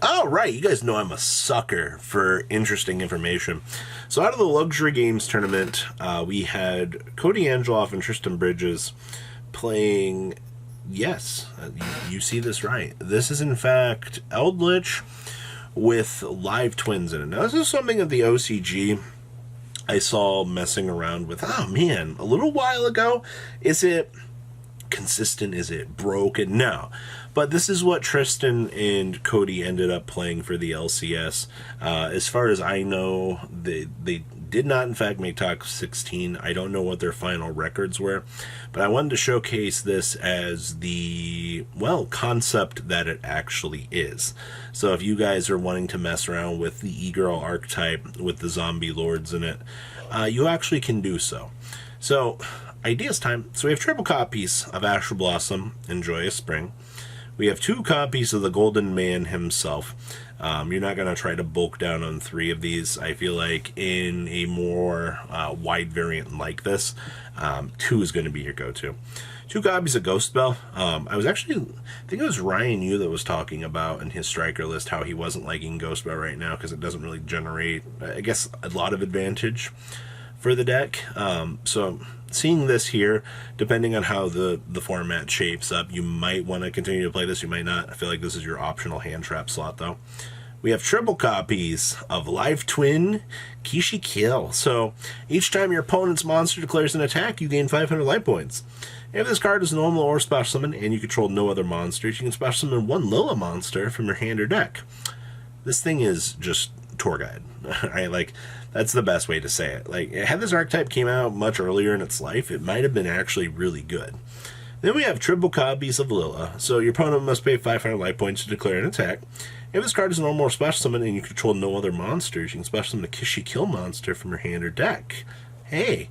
Alright, you guys know I'm a sucker for interesting information. So out of the Luxury Games tournament, we had Koty Angeloff and Tristan Bridges playing, yes, you see this right. This is in fact Eldlich with live twins in it. Now this is something that the OCG I saw messing around with, oh man, a little while ago. Is it consistent? Is it broken? No. But this is what Tristan and Koty ended up playing for the LCS. As far as I know, they did not, in fact, make top 16. I don't know what their final records were. But I wanted to showcase this as the, well, concept that it actually is. So if you guys are wanting to mess around with the e-girl archetype with the zombie lords in it, you actually can do so. So, ideas time. So we have triple copies of Asher Blossom and Joyous Spring. We have 2 copies of the Golden Man himself. You're not going to try to bulk down on 3 of these. I feel like in a more wide variant like this, 2 is going to be your go-to. 2 copies of Ghost Bell. I think it was Ryan Yu that was talking about in his striker list how he wasn't liking Ghost Bell right now because it doesn't really generate, I guess, a lot of advantage for the deck. So seeing this here, depending on how the format shapes up, you might want to continue to play this, you might not. I feel like this is your optional hand trap slot though. We have triple copies of Live Twin Kishi Kill. So each time your opponent's monster declares an attack, you gain 500 life points. If this card is normal or special summon and you control no other monsters, you can special summon 1 Lilla monster from your hand or deck. This thing is just tour guide. Right? Like, that's the best way to say it. Like, had this archetype came out much earlier in its life, it might have been actually really good. Then we have triple copies of Lilla. So your opponent must pay 500 life points to declare an attack. If this card is normal or special summon and you control no other monsters, you can special summon a Kishi Kill monster from your hand or deck. Hey,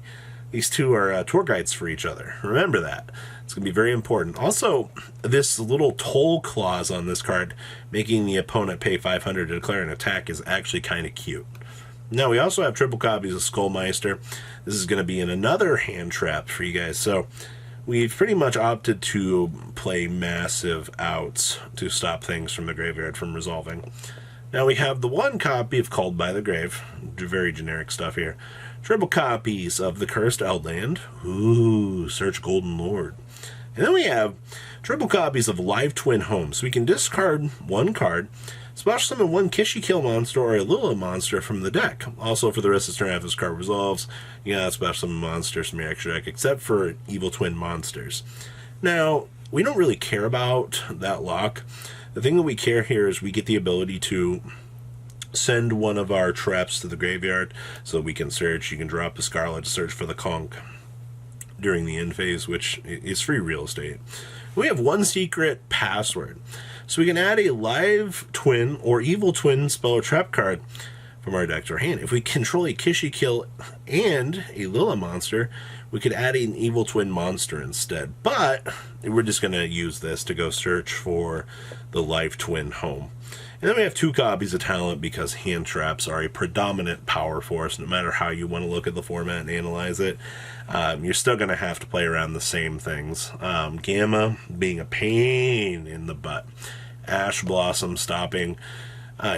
these 2 are tour guides for each other. Remember that. It's going to be very important. Also, this little toll clause on this card, making the opponent pay 500 to declare an attack, is actually kind of cute. Now, we also have triple copies of Skullmeister. This is going to be in another hand trap for you guys. So, we've pretty much opted to play massive outs to stop things from the graveyard from resolving. Now, we have the 1 copy of Called by the Grave. Very generic stuff here. Triple copies of the Cursed Outland. Ooh, search Golden Lord. And then we have triple copies of Live Twin Home. So we can discard 1 card, special summon 1 Kishi Kill monster or a Lilla monster from the deck. Also, for the rest of this turn after this card resolves, you gotta special summon monsters from your extra deck, except for Evil Twin monsters. Now, we don't really care about that lock. The thing that we care here is we get the ability to send one of our traps to the graveyard so we can search. You can drop a Scarlet to search for the conch during the end phase, which is free real estate. We have 1 secret password. So we can add a Live Twin or Evil Twin spell or trap card from our deck to our hand. If we control a Kishi Kill and a Lilla monster, we could add an Evil Twin monster instead. But we're just going to use this to go search for the Live Twin home. And then we have 2 copies of Talent because hand traps are a predominant power force. No matter how you want to look at the format and analyze it, you're still going to have to play around the same things. Gamma being a pain in the butt. Ash Blossom stopping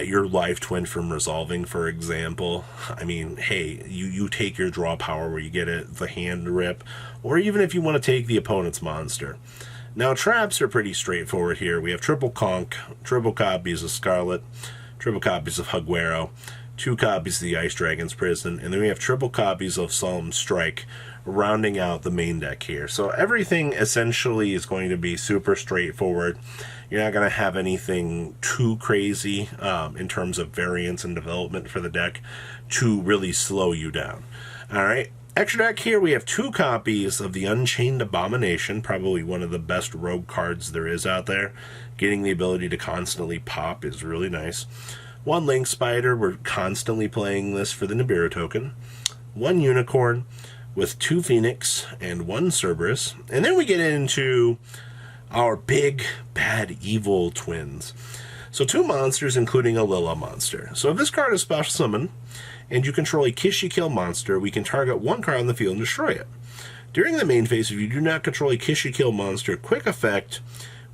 your Live Twin from resolving, for example. I mean, hey, you take your draw power where you get it, the hand rip, or even if you want to take the opponent's monster. Now, traps are pretty straightforward here. We have triple conch, triple copies of Scarlet, triple copies of Hugwero, 2 copies of the Ice Dragon's Prison, and then we have triple copies of Solemn Strike, rounding out the main deck here. So everything essentially is going to be super straightforward. You're not going to have anything too crazy in terms of variance and development for the deck to really slow you down. All right. Extra deck here, we have 2 copies of the Unchained Abomination, probably one of the best rogue cards there is out there. Getting the ability to constantly pop is really nice. 1 Link Spider, we're constantly playing this for the Nibiru token. 1 Unicorn with 2 Phoenix and 1 Cerberus. And then we get into our big, bad, evil twins. So 2 monsters, including a Lilla monster. So if this card is special summon, and you control a Kishi Kill monster, we can target 1 card on the field and destroy it. During the main phase, if you do not control a Kishi Kill monster, quick effect,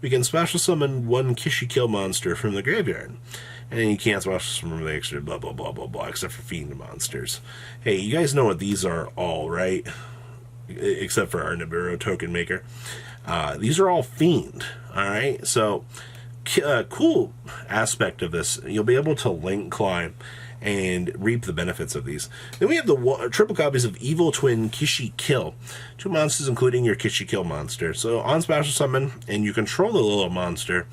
we can special summon one Kishi Kill monster from the graveyard. And you can't special summon the extra blah blah blah blah blah, except for fiend monsters. Hey, you guys know what these are all, right? Except for our Nibiru token maker. These are all fiend, alright? So, cool aspect of this, you'll be able to link climb and reap the benefits of these. Then we have the triple copies of Evil Twin Kishi Kill. 2 monsters including your Kishi Kill monster. So on special summon, and you control the Lila monster,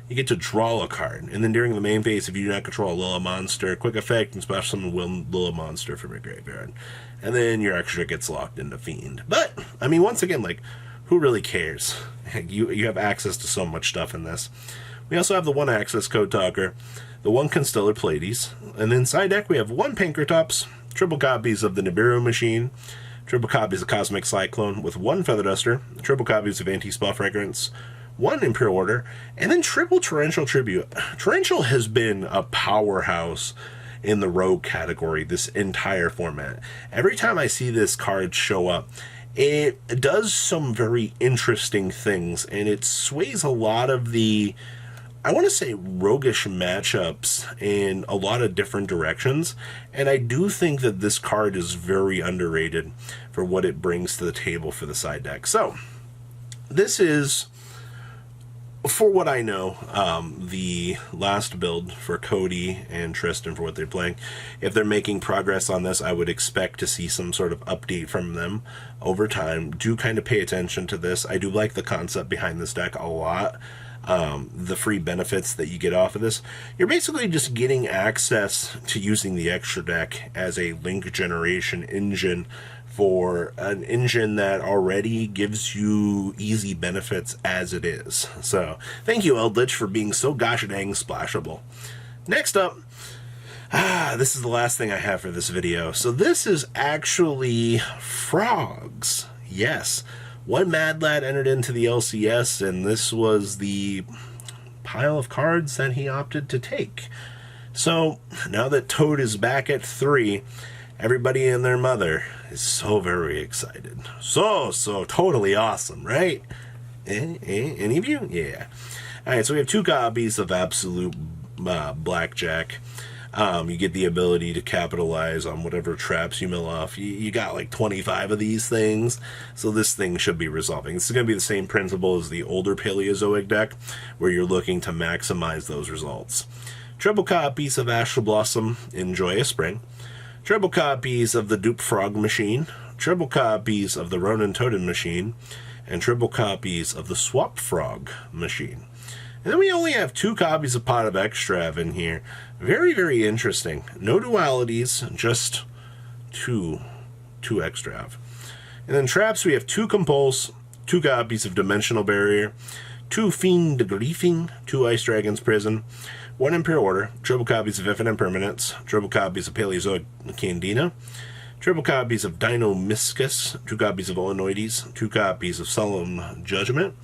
you get to draw a card. And then during the main phase, if you do not control a Lila monster, quick effect, and special summon one Lila monster from your graveyard. And then your extra gets locked into Fiend. But, I mean, once again, like, who really cares? You have access to so much stuff in this. We also have the 1 access Code Talker, the 1 Constellar Pleiades, and then side deck we have 1 Pankratops, triple copies of the Nibiru Machine, triple copies of Cosmic Cyclone with 1 Feather Duster, triple copies of Anti-Spell Fragrance, 1 Imperial Order, and then triple Torrential Tribute. Torrential has been a powerhouse in the Rogue category this entire format. Every time I see this card show up, it does some very interesting things, and it sways a lot of the, I want to say, roguish matchups in a lot of different directions, and I do think that this card is very underrated for what it brings to the table for the side deck. So, this is, for what I know, the last build for Koty and Tristan for what they're playing. If they're making progress on this, I would expect to see some sort of update from them over time. Do kind of pay attention to this. I do like the concept behind this deck a lot. The free benefits that you get off of this. You're basically just getting access to using the extra deck as a link generation engine for an engine that already gives you easy benefits as it is. So, thank you, Eldlich, for being so gosh dang splashable. Next up, this is the last thing I have for this video. So this is actually frogs. Yes. 1 Mad Lad entered into the LCS, and this was the pile of cards that he opted to take. So, now that Toad is back at 3, everybody and their mother is so very excited. So totally awesome, right? Any of you? Yeah. Alright, so we have 2 copies of Absolute Blackjack. You get the ability to capitalize on whatever traps you mill off. You got like 25 of these things, so this thing should be resolving. This is going to be the same principle as the older Paleozoic deck, where you're looking to maximize those results. Triple copies of Astral Blossom in Joyous Spring. Triple copies of the Dupe Frog Machine. Triple copies of the Ronin Totem Machine. And triple copies of the Swap Frog Machine. And then we only have 2 copies of Pot of Extrav in here. Very, very interesting. No dualities, just 2 Extrav. And then traps, we have 2 Compulse, 2 copies of Dimensional Barrier, 2 Fiend Griefing, 2 Ice Dragon's Prison, 1 Imperial Order, triple copies of Infinite Permanence, triple copies of Paleozoic Candina, triple copies of Dino Miscus, 2 copies of Illinoides, 2 copies of Solemn Judgment,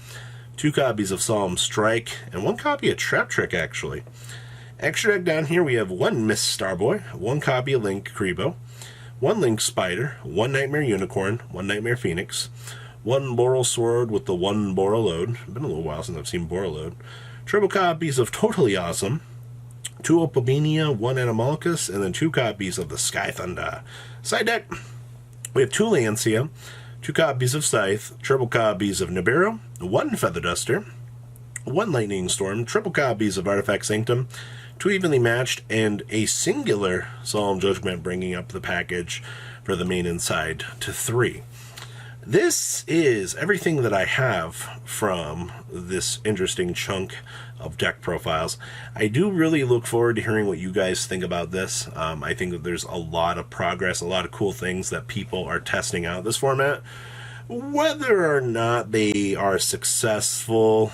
2 copies of Solemn Strike, and 1 copy of Trap Trick, actually. Extra deck down here, we have 1 Miss Starboy, 1 copy of Link Kribo, 1 Link Spider, 1 Nightmare Unicorn, 1 Nightmare Phoenix, 1 Boral Sword with the 1 Borreload. It's been a little while since I've seen Borreload. Triple copies of Totally Awesome, 2 Opomania, 1 Animalcus, and then 2 copies of the Sky Thunder. Side deck, we have 2 Lancia, 2 copies of Scythe, triple copies of Nibiru, 1 Feather Duster, 1 Lightning Storm, triple copies of Artifact Sanctum, 2 evenly matched, and a singular Solemn Judgment, bringing up the package for the main inside to 3. This is everything that I have from this interesting chunk of deck profiles. I do really look forward to hearing what you guys think about this. I think that there's a lot of progress, a lot of cool things that people are testing out this format. Whether or not they are successful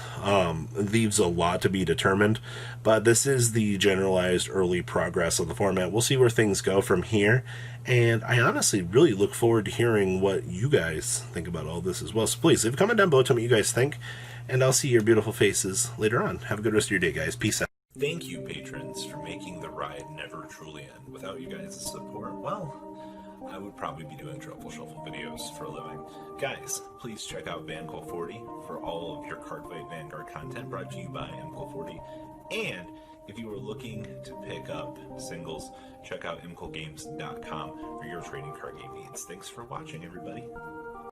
leaves a lot to be determined, but this is the generalized early progress of the format. We'll see where things go from here, and I honestly really look forward to hearing what you guys think about all this as well. So please leave a comment down below, tell me what you guys think, and I'll see your beautiful faces later on. Have a good rest of your day, guys. Peace out. Thank you, patrons, for making the ride never truly end. Without you guys' support, well, I would probably be doing Truffle Shuffle videos for a living. Guys, please check out VanCole40 for all of your Cardfight Vanguard content brought to you by MCole40. And if you are looking to pick up singles, check out mcolegames.com for your trading card game needs. Thanks for watching, everybody.